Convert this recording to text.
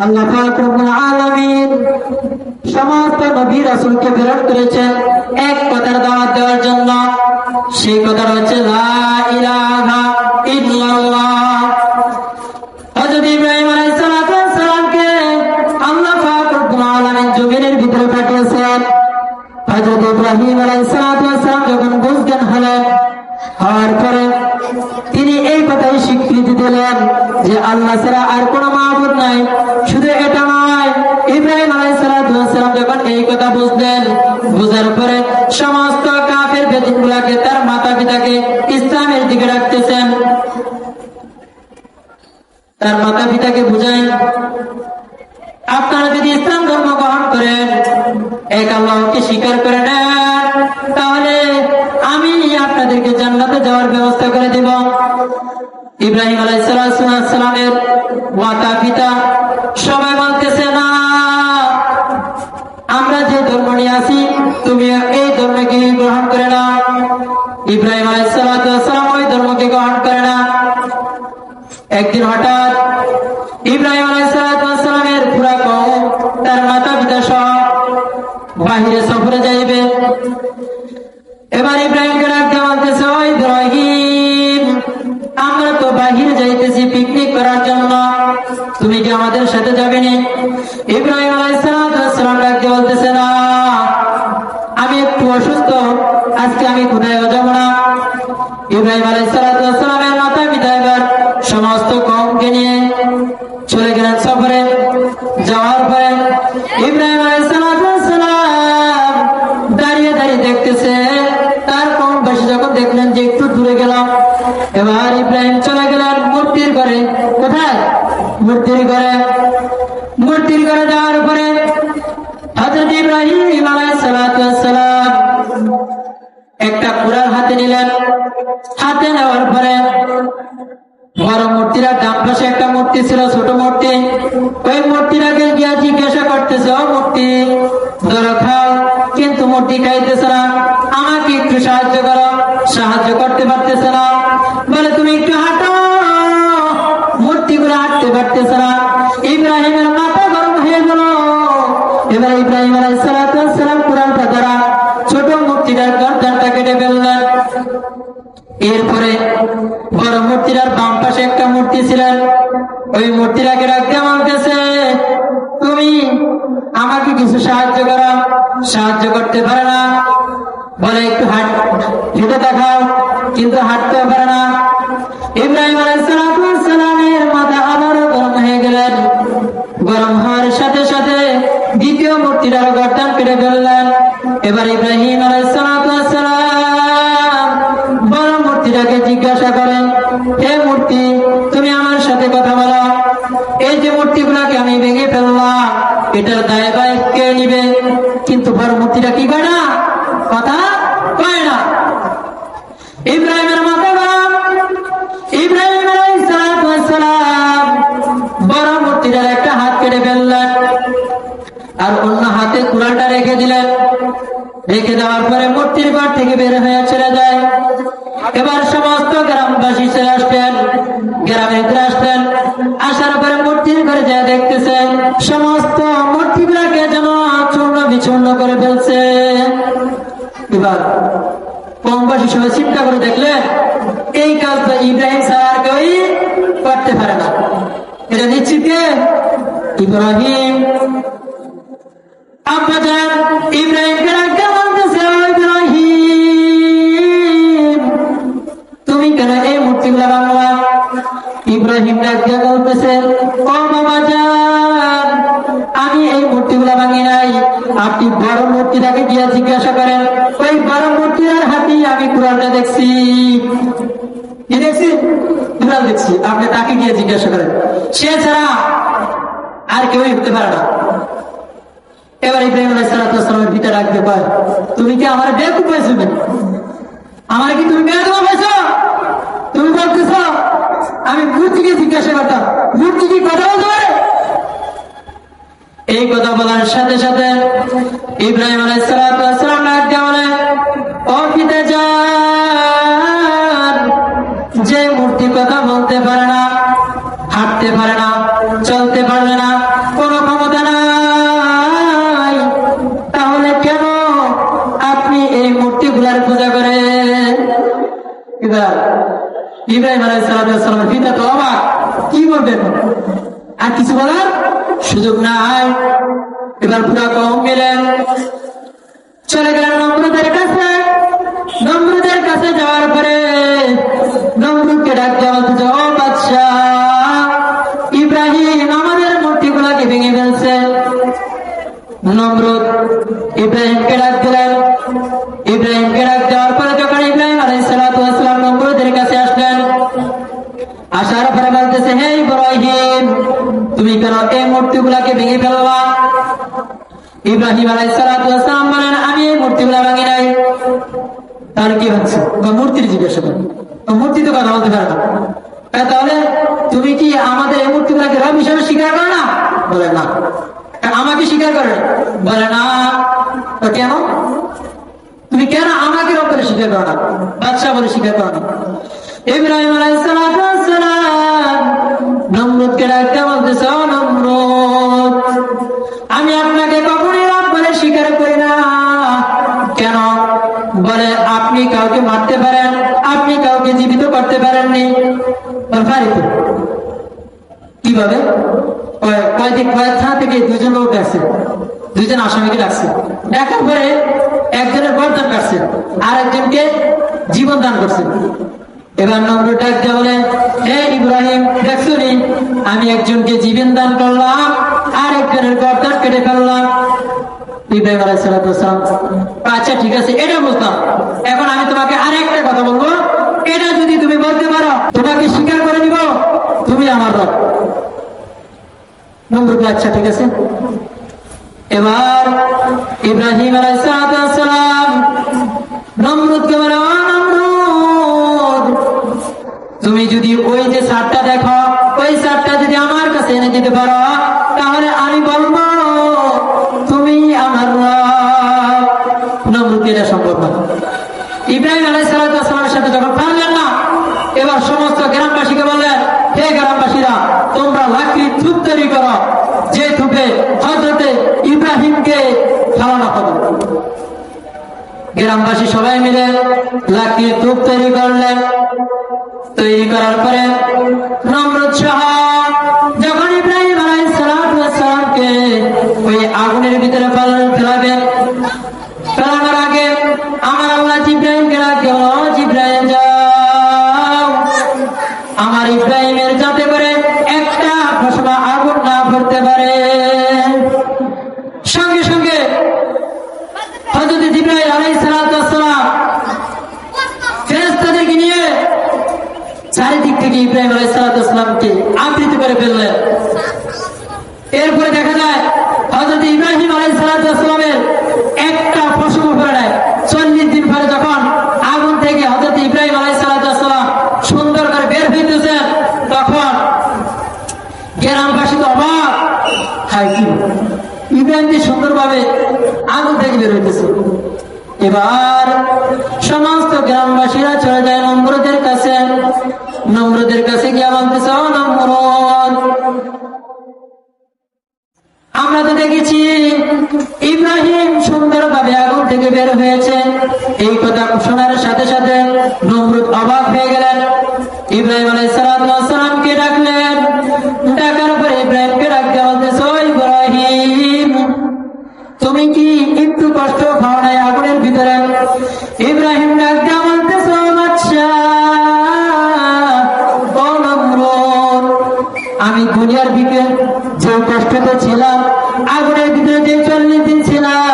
আল্লাহ পাক রব্বুল আলামিন সমস্ত নবী রাসূলকে প্রেরণ করেছেন এক কথার দাওয়াত দেওয়ার জন্য। সেই কথাটা হচ্ছে লা ইলাহা ইল্লাল্লাহ। হযরত ইব্রাহিম আলাইহিস সালামকে আল্লাহ পাক রব্বুল আলামিন জমিনের ভিতরে পাঠিয়েছেন। হযরত ইব্রাহিম আলাইহিস সালাম যখন বুঝজ্ঞান হলেন, হওয়ার পরে তিনি এই কথাই স্বীকৃতি দিলেন যে আল্লাহ ছাড়া আর কোনো মাবুদ নাই। শুধু এটা নয়, ইব্রাহিম আলাইহিস সালাম যখন এই কথা বুঝলেন, বুঝার পরে সমস্ত কাফের বেদিনগুলোকে, তার মাতা পিতাকে ইসলামের দিকে রাখতেছেন। তার মাতা পিতাকে বুঝায়, আপনারা যদি ইসলাম ধর্ম গ্রহণ করেন, এক আল্লাহকে স্বীকার করে নেন, তাহলে আমি আপনাদেরকে জান্নাতে যাওয়ার ব্যবস্থা করে দেব। ইব্রাহিম আলাইহিস সালামের মাতা পিতা সবাই বলতেছে, না, আমরা যে ধর্ম নিয়ে আছি তুমি এই ধর্মকে গ্রহণ করে না। ইব্রাহিম আলাইহিস সালাম ওই ধর্মকে গ্রহণ করে না। একদিন হঠাৎ ইব্রাহিম আলাইহিস সালামের পুরা কওম, তার মাতা পিতা সহ বাহিরে সফরে যাইবে। এবার ইব্রাহিমকে ডাকতে বলতেছে, ওই ইব্রাহিম, আমরা তো বাহিরে যাইতেছি পিকনিক করার জন্য, তুমি কি আমাদের সাথে যাবে না? ইব্রাহিম আলাইহিস সালাম ডাকতে বলতেছে, না, আমি একটু অসুস্থ, আজকে আমি কোথাও যাব না। ইব্রাহিম আলাইহিস সালামের মাতা পিতা এবার সমস্ত কওমকে নিয়ে চলে গেলেন সফরে। যাওয়ার পরে ইব্রাহিম আলাইহিস সালাম দাঁড়িয়ে দাঁড়িয়ে দেখতেছে। তার কওমবাসী যখন দেখলেন যে একটু দূরে গেলাম, এবার ইব্রাহিম চলে গেলেন মূর্তির ঘরে। কোথায়? মূর্তির ঘরে। মূর্তির ঘরে যাওয়ার পরে হযরত ইব্রাহিম আলাইহিস সালাম একটা কুড়াল হাতে নিলেন। হাতে নেওয়ার পরে বড় মূর্তিরা ডান পাশে একটা মূর্তি ছিল, ছোট মূর্তি, ওই মূর্তিটাকে গিয়া জিজ্ঞাসা করতেছে, ও মূর্তি, ধরো খাও। কিন্তু মূর্তি খাইতেছে না। আমাকে একটু সাহায্য করো। সাহায্য করতে পারতেছে না। বলে, তুমি একটু হাঁটো। মূর্তিগুলো হাঁটতে পারতেছে না। ইব্রাহিমের মাথা গরম হয়ে গেল। এবার ইব্রাহিম আলাইহিস সালাম কুরআনটা দ্বারা ছোট মূর্তিটার গর্দানটা কেটে ফেললেন। এরপরে বড় মূর্তিটার বাম পাশে একটা মূর্তি ছিলেন, ওই মূর্তিটাকে রাখতে বলতেছে, তুমি আমাকে কিছু সাহায্য করো। সাহায্য করতে পারে না। বলে, একটু হেঁটে দেখাও। কিন্তু হাঁটতেও পারে না। ইব্রাহিম আলাইহিস সালামের মাথা আবারও গরম হয়ে গেলেন। গরম হওয়ার সাথে সাথে দ্বিতীয় মূর্তিটার গর্দান কেটে ফেললেন। এবার ইব্রাহিম আলাইহিস সালাম বড় মূর্তিটাকে জিজ্ঞাসা করেন, হে মূর্তি, তুমি আমার সাথে কথা বলো। এই যে মূর্তিগুলাকে আমি ভেঙে ফেললাম, এটার দায় কে নিবে? কিন্তু বড় মূর্তিটা কি করে না, কথা কয় না। ইব্রাহিমের মাথা গরম। ইব্রাহিম আলাইহিস সালাম বড় মূর্তিটার একটা হাত কেটে ফেললেন, আর অন্য হাতে কুড়ালটা রেখে দিলেন। রেখে দেওয়ার পরে মূর্তির ঘর থেকে বের হয়ে চলে যায়। এবার সমস্ত গ্রামবাসী চলে আসলেন, গ্রামের ভিতরে আসলেন। আসার পরে মূর্তির ঘরে যায় দেখতেছেন সমস্ত মূর্তিগুলাকে যেন চূর্ণ বিচূর্ণ করে ফেলছে। এবার কমবাসী সবাই চিন্তা করে দেখলেন, এই কাজটা ইব্রাহিম ছাড়া আর কেউই করতে পারে না। এটা নিশ্চিত কে? ইব্রাহিম। আব্বা যান ইব্রাহিমকে রাখতে বলতেছে, ইব্রাহিম, তুমি কেন এই মূর্তিগুলা ভাঙলা? ইব্রাহিম রাখতে বলতেছে, ও বাবা যান, আমি এই মূর্তিগুলা ভাঙি নাই। আপনি বড় মূর্তিটাকে গিয়ে জিজ্ঞাসা করেন। ওই বড় মূর্তির হাতেই আমি কুরআনটা দেখছি। কি দেখছি? কুরআন দেখছি। আপনি তাকে গিয়ে জিজ্ঞাসা করেন। সে ছাড়া আর কেউই হতে পারে না। এবার ইব্রাহিম আলাইহিস সালামের পিতা রাখতে পারে, তুমি কি আমার বেকুব পাইছো? আমার কি তুমি বেকুব পাইছো? তুমি বলতেছ আমি মূর্তিকে জিজ্ঞাসা করতাম, মূর্তি কি কথা বলতে পারে? এই কথা বলার সাথে সাথে ইব্রাহিম আলাইহিস সালাম ডাকতে বলে, ও পিতা যান, যে মূর্তি কথা বলতে পারে না, হাঁটতে পারে না, চলতে পারবে না, আর কিছু বলার সুযোগ নাই। এবার পুরা কওম মিলেন চলে গেলেন নমরুদের কাছে। নমরুদের কাছে যাওয়ার পরে নমরুদকে ডাক দেওয়া বলতেছে, ও বাদশাহ, ইব্রাহিম আমাদের মূর্তিগুলাকে ভেঙে ফেলছে। নমরুদ ইব্রাহিমকে ডাক দিলেন। ইব্রাহিমকে ডাক দেওয়ার পরে যখন ইব্রাহিম আলাইহিস সালাতু ওয়াস সালাম নমরুদের কাছে আসলেন, আসার পরে বলতেছে, হে ইব্রাহিম, তুমি কেন এই মূর্তিগুলাকে ভেঙে ফেললা? ইব্রাহিম আলাইহিস সালাতু ওয়াস সালাম বলেন, আমি এই মূর্তিগুলা ভাঙি নাই। তার কি হচ্ছে? মূর্তির জিজ্ঞাসা করেন, মূর্তি তো কথা বলতে পারে না। তাহলে তুমি কি আমাদের এই মূর্তিগুলাকে রব হিসাবে স্বীকার করো না? বলে না। আমাকে স্বীকার করে? বলে না। তো কেন? তুমি কেন আমাকে রব বলে স্বীকার করো না, বাদশাহ বলে স্বীকার করো না? ইব্রাহিম আলাইহিস সালাতু ওয়াস সালাম নমরুদকে ডাকতে বলতেছে, ও নমরুদ, আমি আপনাকে কখনোই রব বলে স্বীকার করি না। কেন? বলে, আপনি কাউকে মারতে পারেন, আপনি কাউকে জীবিত করতে পারেননি। কিভাবে? থানা থেকে দুজন লোক ডাকছে, দুজন আসামিকে ডাকছে। ডাকার পরে একজনের গর্দান কাটছে, আর একজনকে জীবন দান করছে। এবার নমরুদ ডাক দিয়ে বলে, হে ইব্রাহিম, দেখছো নি, আমি একজনকে জীবন দান করলাম, আর একজনের গর্দান কেটে ফেললাম। ইব্রাহিম আলাইহিস সালাতু ওয়াস সালাম, আচ্ছা ঠিক আছে, এটা বুঝলাম। এখন আমি তোমাকে আরেকটা কথা বলবো, এটা যদি তুমি বলতে পারো তোমাকে স্বীকার করে নিব, তুমি আমার রব। নমরুদ, আচ্ছা ঠিক আছে। এবার ইব্রাহিম আলাইহিস সালাতু ওয়াস সালাম নমরুদকে বলে, ও নমরুদ, তুমি যদি ওই যে সারটা দেখো, ওই সারটা যদি আমার কাছে এনে দিতে পারো, তাহলে আমি বলবো তুমি আমার রব। নমরুদ, এটা সম্ভব না। ইব্রাহিম আলাইহিস সালাতু ওয়াস সালামের সাথে যখন পারলেন না, এবার সমস্ত গ্রামবাসীকে বললেন, হে গ্রামবাসীরা, তোমরা লাকড়ির ধূপ তৈরি করো, যে ধূপে হযরতে ইব্রাহিমকে ফালানো হবে। গ্রামবাসী সবাই মিলে লাকড়ির ধূপ তৈরি করলেন। তৈরি করার পরে নমরুদ সহ যখন ইব্রাহিম আলাইহিস সালাতু ওয়াস সালামকে ওই আগুনের ভিতরে ফেলাবেন, ফেলানোর আগে আমার আল্লাহ জিবরাইলকে ডাকে, ও জিবরাইল, যাও আমার ইব্রাহিমের যাতে করে একটা ফসলা আগুন না পড়তে পারে। সঙ্গে সঙ্গে হযরত জিবরাইল আলাইহিস সালাতু ওয়াস সালাম ফেরেশতাদেরকে নিয়ে চারিদিক থেকে ইব্রাহিম আলাইহিস সালাতু ওয়াস সালামকে আবৃত করে ফেললেন। এরপরে দেখা যায় হযরত ইব্রাহিম আলাইহিস সালাতু ওয়াস সালামের একটা ফসল পড়ে নাই। 40 দিন পরে যখন আগুন থেকে হযরত ইব্রাহিম আলাইহিস সালাতু ওয়াস সালাম সুন্দর করে বের হইতেছেন, তখন গ্রামবাসী তো অবাক, হায় কি ইব্রাহিম যে সুন্দরভাবে আগুন থেকে বের হইতেছে। এবার সমস্ত গ্রামবাসীরা চলে যায় নমরুদের কাছে। নমরুদের কাছে গিয়ে বলতেছে, ও নমরুদ, আমরা তো দেখেছি ইব্রাহিম সুন্দরভাবে আগুন থেকে বের হয়েছে। এই কথা শোনার সাথে সাথে নমরুদ অবাক হয়ে গেলেন। ইব্রাহিম আলাইহিস সালাতু ওয়াস সালামকে ডাকলেন। ডাকার পরে ইব্রাহিমকে ডাকতে বলতেছে, ও ইব্রাহিম, তুমি কি একটু কষ্ট পাও নাই আগুনের ভিতরে? ইব্রাহিম ডাকতে বলতেছে, ও বাদশাহ, ও নমরুদ, আমি দুনিয়ার ভিতরে যে কষ্টতে ছিলাম, আগুনের ভিতরে যে 40 দিন ছিলাম,